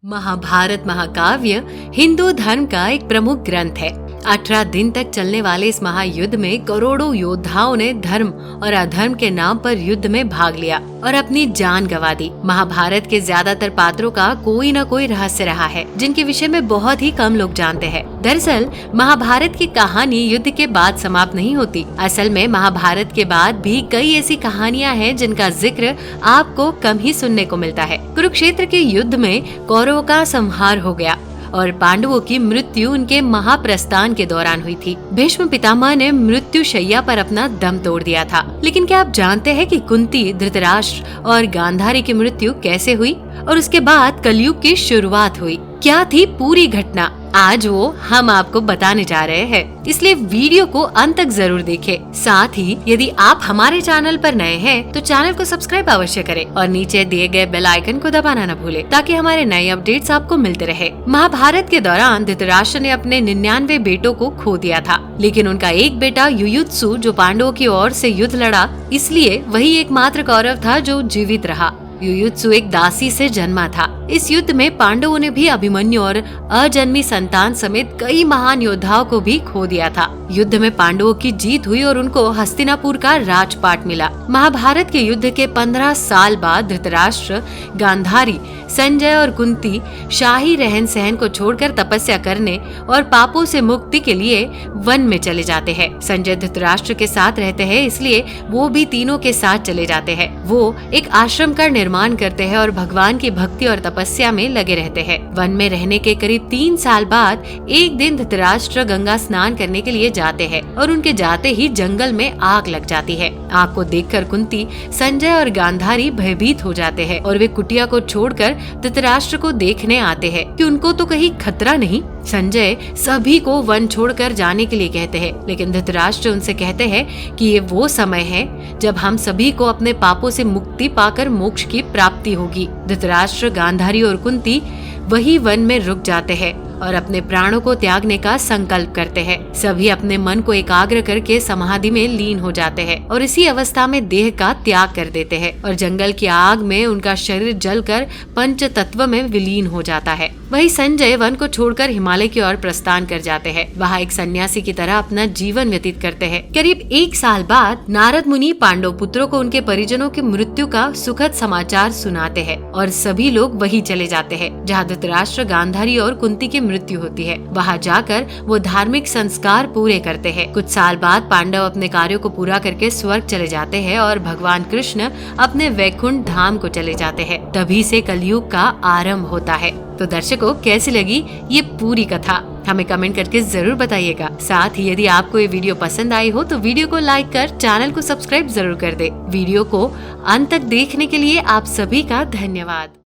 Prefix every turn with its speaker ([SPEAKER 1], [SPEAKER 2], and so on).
[SPEAKER 1] महाभारत महाकाव्य हिंदू धर्म का एक प्रमुख ग्रंथ है। 18 दिन तक चलने वाले इस महायुद्ध में करोड़ों योद्धाओं ने धर्म और अधर्म के नाम पर युद्ध में भाग लिया और अपनी जान गंवा दी। महाभारत के ज्यादातर पात्रों का कोई न कोई रहस्य रहा है, जिनके विषय में बहुत ही कम लोग जानते हैं। दरअसल महाभारत की कहानी युद्ध के बाद समाप्त नहीं होती। असल में महाभारत के बाद भी कई ऐसी कहानियां हैं जिनका जिक्र आपको कम ही सुनने को मिलता है। कुरुक्षेत्र के युद्ध में कौरवों का संहार हो गया और पांडवों की मृत्यु उनके महाप्रस्थान के दौरान हुई थी। भीष्म पितामह ने मृत्यु शैया पर अपना दम तोड़ दिया था। लेकिन क्या आप जानते हैं कि कुंती, धृतराष्ट्र और गांधारी की मृत्यु कैसे हुई और उसके बाद कलयुग की शुरुआत हुई? क्या थी पूरी घटना? आज वो हम आपको बताने जा रहे हैं, इसलिए वीडियो को अंत तक जरूर देखें। साथ ही यदि आप हमारे चैनल पर नए हैं तो चैनल को सब्सक्राइब अवश्य करें और नीचे दिए गए बेल आइकन को दबाना न भूलें ताकि हमारे नए अपडेट्स आपको मिलते रहे। महाभारत के दौरान धृतराष्ट्र ने अपने 99 बेटों को खो दिया था, लेकिन उनका एक बेटा युयुत्सु जो पांडवों की ओर से युद्ध लड़ा, इसलिए वही एकमात्र कौरव था जो जीवित रहा। युयुत्सु एक दासी से जन्मा था। इस युद्ध में पांडवों ने भी अभिमन्यु और अजन्मी संतान समेत कई महान योद्धाओं को भी खो दिया था। युद्ध में पांडवों की जीत हुई और उनको हस्तिनापुर का राजपाट मिला। महाभारत के युद्ध के 15 साल बाद धृतराष्ट्र, गांधारी, संजय और कुंती शाही रहन सहन को छोड़कर तपस्या करने और पापों से मुक्ति के लिए वन में चले जाते हैं। संजय धृतराष्ट्र के साथ रहते हैं, इसलिए वो भी तीनों के साथ चले जाते हैं। वो एक आश्रम का निर्माण करते हैं और भगवान की भक्ति और तपस्या में लगे रहते हैं। वन में रहने के करीब 3 साल बाद एक दिन धृतराष्ट्र गंगा स्नान करने के लिए जाते हैं और उनके जाते ही जंगल में आग लग जाती है। आग को देखकर कुंती, संजय और गांधारी भयभीत हो जाते हैं और वे कुटिया को छोड़कर धृतराष्ट्र को देखने आते हैं कि उनको तो कहीं खतरा नहीं। संजय सभी को वन छोड़कर जाने के लिए कहते हैं, लेकिन धृतराष्ट्र उनसे कहते हैं कि ये वो समय है जब हम सभी को अपने पापों से मुक्ति पाकर मोक्ष की प्राप्ति होगी। धृतराष्ट्र, गांधारी और कुंती वही वन में रुक जाते हैं और अपने प्राणों को त्यागने का संकल्प करते हैं। सभी अपने मन को एकाग्र करके समाधि में लीन हो जाते हैं और इसी अवस्था में देह का त्याग कर देते हैं और जंगल की आग में उनका शरीर जलकर पंच तत्व में विलीन हो जाता है। वही संजय वन को छोड़कर हिमालय की ओर प्रस्थान कर जाते हैं। वहाँ एक सन्यासी की तरह अपना जीवन व्यतीत करते हैं। करीब 1 साल बाद नारद मुनि पांडव पुत्रों को उनके परिजनों की मृत्यु का सुखद समाचार सुनाते हैं और सभी लोग वही चले जाते हैं जहाँ धृतराष्ट्र, गांधारी और कुंती की मृत्यु होती है। वहाँ जाकर वो धार्मिक संस्कार पूरे करते हैं। कुछ साल बाद पांडव अपने कार्यों को पूरा करके स्वर्ग चले जाते हैं और भगवान कृष्ण अपने वैकुंठ धाम को चले जाते हैं। तभी से कलयुग का आरंभ होता है। तो दर्शकों, कैसी लगी ये पूरी कथा? हमें कमेंट करके जरूर बताइएगा। साथ ही यदि आपको ये वीडियो पसंद आई हो तो वीडियो को लाइक कर चैनल को सब्सक्राइब जरूर कर दे। वीडियो को अंत तक देखने के लिए आप सभी का धन्यवाद।